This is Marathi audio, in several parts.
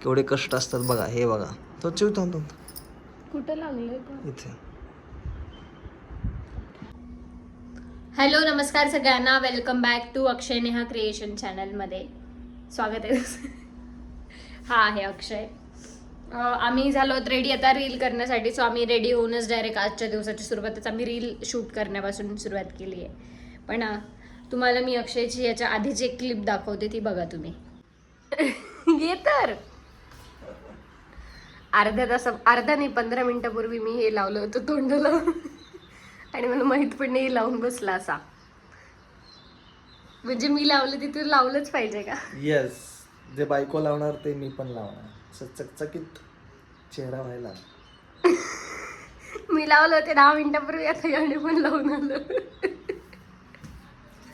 केवढे कष्ट असतात बघा. हे बघा तो चिव थांबतो कुठं लागलंय इथे. हॅलो नमस्कार सगळ्यांना, welcome back to Akshay Neha creation चॅनलमध्ये स्वागत आहे. हा आहे अक्षय. आम्ही झालो रेडी आता रील करण्यासाठी. सो आम्ही रेडी होऊनच डायरेक्ट आजच्या दिवसाची सुरुवातच आम्ही रील शूट करण्यापासून सुरुवात केली आहे. पण तुम्हाला मी अक्षयची याच्या आधीची एक क्लिप दाखवते, ती बघा तुम्ही. ये तर अर्धा नाही 15 मिनिटापूर्वी मी हे लावलं होतं तोंडाला आणि मला माहित पण नाही लावून बसला असा. म्हणजे मी लावलं तिथे लावलंच पाहिजे का? येस, जे बायको लावणार ते मी पण लावणार. चकचकीत चेहरा व्हायला. मी लावलं होते 10 मिनिटापूर्वी, आता याने पण लावून आलं.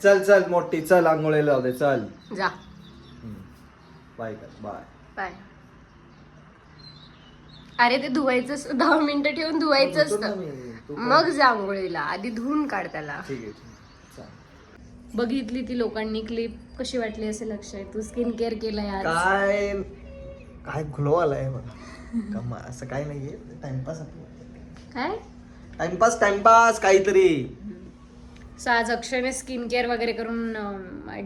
चल चल मोठी चल, आंघोळीला लावते चल. जा बाय कर बाय बाय. अरे ते धुवायचं 10 मिनिटं ठेवून धुवायचं असतं, मग जा आंघोळीला. आधी धुवून काढ त्याला. ठीक आहे. बघितली ती लोकांनी क्लिप, कशी वाटली असेल अक्षय? तू स्किन केअर केलंय आज? काय काय ग्लो आलाय बघा. कमा असं काय नाहीये, टाइमपास काय टाइमपास काहीतरी. सो आज अक्षयने स्किन केअर वगैरे करून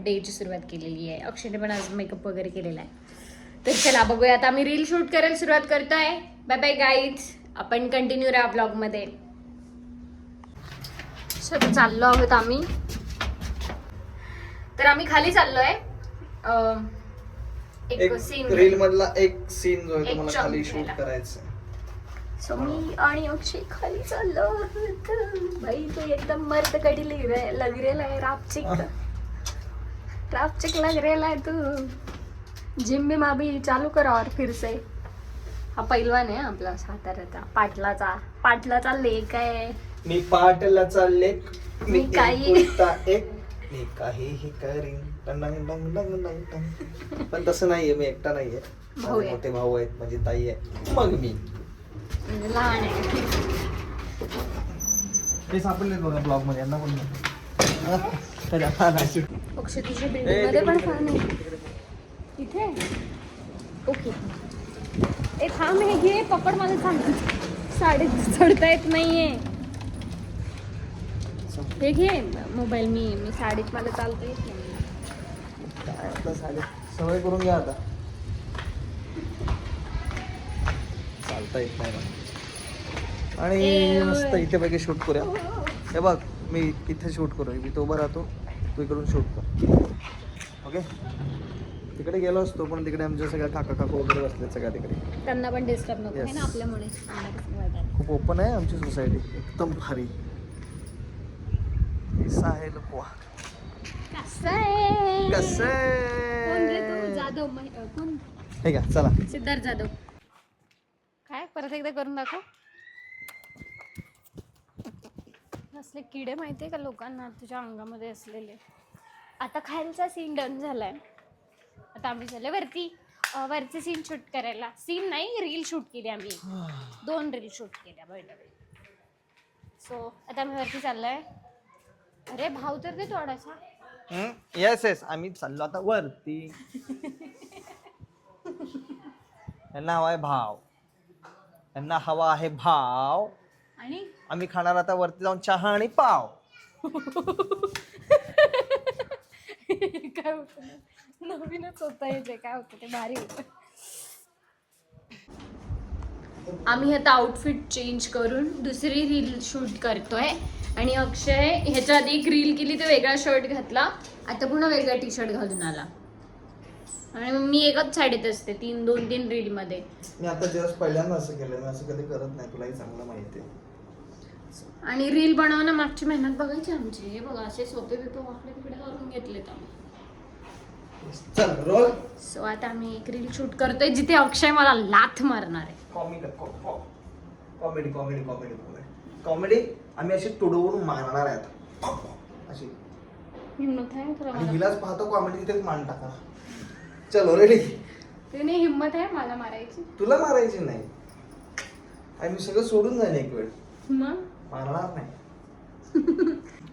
डेची सुरुवात केलेली आहे. अक्षयने पण आज मेकअप वगैरे केलेला आहे. तर चला बघूया, आता आम्ही रील शूट करायला सुरुवात करतोय. बाय बाय गाईज, आपण कंटिन्यू राहा ब्लॉग मध्ये. सो चाललो आहोत आम्ही. तर आम्ही खाली चाललोय. एक सीन रील मधला एक सीन जो आहे एक तो मला chunk खाली शूट घ्यायला. करायचं. सो मी आणि अक्षय खाली चाललो. भाई तो एकदम मर्द कडी लग रेला है. रापचिक लग रेला है तू. जिम में अभी चालू करा और फिर से. हा पैलवान आहे आपला साताऱ्याचा, पाटलाचा लेक आहे. मी पाटलाचा लेक, मी काही- एकुलता एक, मी काहीही करीन. टंग टंग टंग टंग टंग. पण तसं नाहीये, मी एकटा नाहीये. भाऊ माझे आहे. मोठे भाऊ आहेत, माझी ताई आहे, मग मी. म्हणजे लहान आहे. ते सापडले बघा ब्लॉग मध्ये, यांना पण अक्षय तुझ्या बिल्डिंग मध्ये पण फॅन आहे इथे. ओके ए थांब, हे घे पकड, मला सांग साडी चढता येत नाहीये. हे घे मोबाईल, मी साडीत मला चालता येत नाही. काय आता सवय करून घ्या आता. चालता येत नाही मला. आणि मस्त इथे पैकी शूट करूया. हे बघ, मी इथे शूट करू, मी तो उभा राहतो, तू इकडून शूट कर. ओके, तिकडे गेलो असतो पण तिकडे आमच्या सगळ्या काका वगैरे बसले सगळ्या तिकडे. त्यांना पण डिस्टर्ब नको आहे ना आपल्यामुळे. खूप ओपन आहे आमची सोसायटी, एकदम भारी. आहे लोक कसं जाधव कोण? हे का, चला सिद्धार्थ जाधव. काय परत एकदा करून दाखव. असले किडे माहितीये का लोकांना तुझ्या अंगामध्ये असलेले. आता खायचा सीन डन झालाय. आता आम्ही झाले वरचे सीन शूट करायला. सीन नाही, रील शूट केली आम्ही. 2 रील शूट केल्या बैठक. सो आता आम्ही वरती चाललोय. अरे भाव तर दे थोडासा. येस आम्ही चाललो आता वरती. यांना हवा आहे भाव, यांना हवा आहे भाव. आणि आम्ही खाणार आता वरती जाऊन चहा आणि पाव. काय होतं, नवीनच होतं हे, जे काय होतं ते भारी होतं. आम्ही आता आउटफिट चेंज करून दुसरी रील शूट करतोय. आणि अक्षय ह्याच्या आधी एक रील केली तर वेगळा शर्ट घातला, आता पुन्हा वेगळा टी शर्ट घालून आला. आणि मी एकच साडीत असते 2-3 रील मध्ये. मी आता जस्ट पहिल्यांदा असं केलं, मी असं कधी करत नाही, तुलाही चांगलं माहिती आहे. आणि रील बनवणं मागची मेहनत बघायची आमची. हे बघा असे सोपे वाकडे तिकडे करून घेतलेत आम्ही. चल रोल. सो आता आम्ही एक रील शूट करतोय जिथे अक्षय मला लाथ मारणार आहे. कॉमेडी आम्ही अशी तुडवून मारणार आहे आता, अशी. हिम्मत आहे तुला? आणि हिलाच पाहतो कॉमेडी तिथेच मान टाका. चलो रेडी. तिने हिम्मत आहे मला मारायची? तुला मारायची नाही, आम्ही सगळं सोडून जाईल एक वेळ. मग मारणार नाही.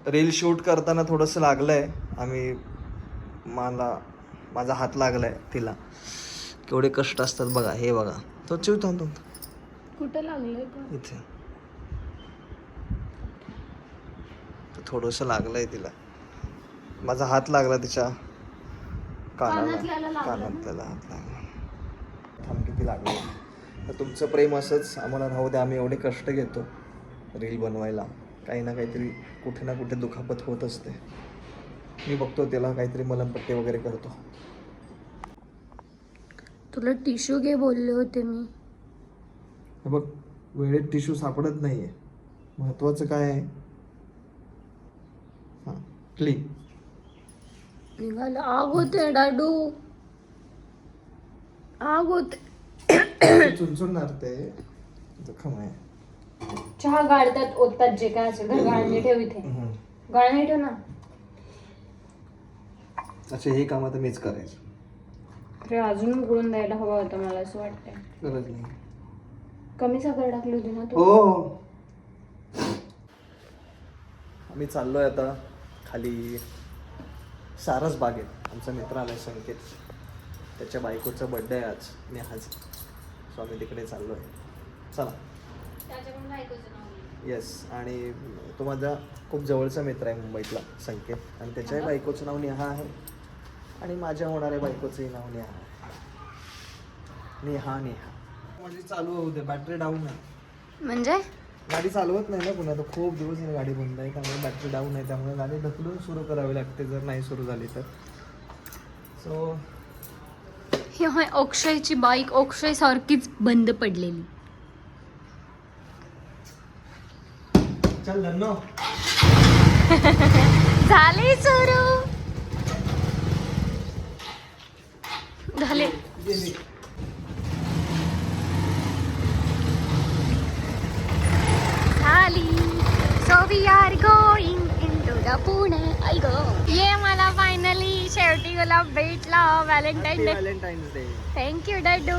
रील शूट करताना थोडंसं लागलंय, माझा हात लागलाय तिला. केवढे कष्ट असतात बघा. हे बघा तो चिव थांबतो कुठं लागलंय का? इथे. थोडंसं लागलंय तिला. माझा हात लागला तिच्या कानातल्याला लागला. कानातल्याला हात लागला. थांब किती लागलं. तर तुमचं प्रेम असंच आम्हाला राहू द्या. आम्ही एवढे कष्ट घेतो रील बनवायला. काही ना काहीतरी कुठे ना कुठे दुखापत होत असते. मी बघतो त्याला काहीतरी मलमपट्टी वगैरे करतो. तुला टिश्यू घे बोलले होते मी. हे बघ वेळेत टिश्यू सापडत नाहीये. महत्वाचं काय आहे? हां क्लीन. निघाला. आग होते डाडू, आग होते. चुनचुनणार ते जखम आहे. चहा गाळतात ओततात जे काय असेल तर गाळणी ठेव इथे. गाळणी ठेव ना. अच्छा हे काम आता मीच करायचं. अरे अजून उकळून द्यायला हवा होता मला असं वाटतंय. गरज नाही. कमी साखर टाकली होती ना तू. हो. आम्ही चाललोय आता खाली सारस बागेत. आमचा मित्र आलाय संकेत. त्याच्या बायकोचा बर्थडे आहे आज नेहाचा. सो आम्ही तिकडे चाललोय. चला. येस. आणि तो माझा खूप जवळचा मित्र आहे मुंबईतला संकेत. आणि त्याच्याही बायकोचं नाव नेहा आहे आणि माझ्या होणाऱ्या बायकोचंही नाव नेहा आहे. नेहा नेहा. माझी चालू होऊ दे. बॅटरी डाऊन आहे. म्हणजे गाडी चालवत नाही ना पुन्हा. तर खूप दिवस गाडी बंद आहे त्यामुळे बॅटरी डाऊन आहे. त्यामुळे गाडी ढकलून सुरू करावी लागते जर नाही सुरू झाली तर. सो ही होय अक्षयची बाईक. अक्षय सारखीच बंद पडलेली. चल धन्नो. झाले सुरू. झाले. झाली. So we are going into the Pune. आई गो. ये मला फायनली शेवटी गुलाब भेटला. Valentine day. Valentine's day. Thank you डॅडू.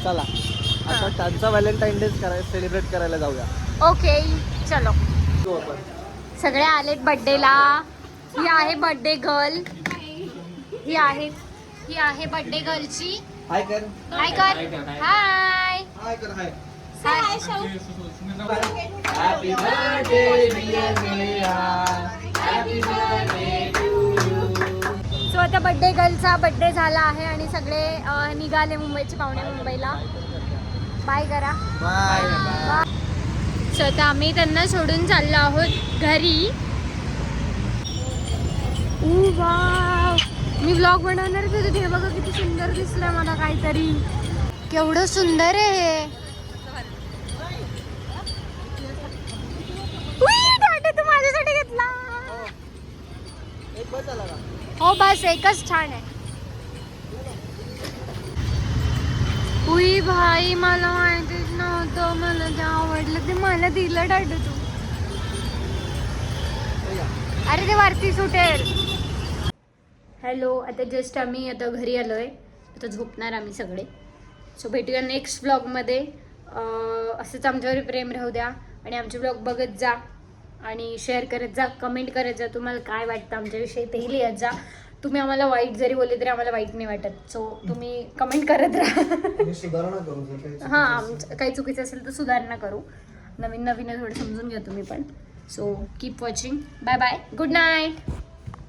चला आता त्यांचा व्हॅलेंटाईन डे सेलिब्रेट करायला जाऊया. ओके चलो. जाऊ आपण. सगळे आलेत बर्थडेला. ही आहे बर्थडे गर्ल. ही आहे बर्थडे गर्लची. हाय कर. हाय कर. हाय हाय कर. Hi. Hi. Happy birthday dear Neha. Happy birthday to you. So आता बर्थडे गर्लचा बर्थडे झाला आहे आणि सगळे निघाले मुंबईचे पाहुणे मुंबईला. बाय करा. बाय. सो आता आम्ही त्यांना सोडून चाललो आहोत घरी. वाव. मी व्लॉग बनवणारच होते. हे बघा किती सुंदर दिसलंय मला काहीतरी. केवढं सुंदर आहे हे. तू माझ्यासाठी घेतला. एक बस आला का? हो बस एकच छान आहे. उई भाई मला माहितीच नव्हतं. मला ते आवडलं. ते मला दिलं डाडू तू. अरे ते वरती सुटेल. हॅलो. आता जस्ट आम्ही आता घरी आलोय. आता झोपणार आम्ही सगळे. सो भेटूया नेक्स्ट ब्लॉगमध्ये. असंच आमच्यावर प्रेम राहू द्या आणि आमचे ब्लॉग बघत जा आणि शेअर करत जा. कमेंट करत जा. तुम्हाला काय वाटतं आमच्याविषयी तेही लिहत जा. तुम्ही आम्हाला वाईट जरी बोलले तरी आम्हाला वाईट नाही वाटत. सो तुम्ही कमेंट करत राहा. सुधारणा करू. हां आमचं काही चुकीचं असेल तर सुधारणा करू. नवीन नवीन थोडं समजून घ्या तुम्ही पण. So keep watching. Bye bye. Good night.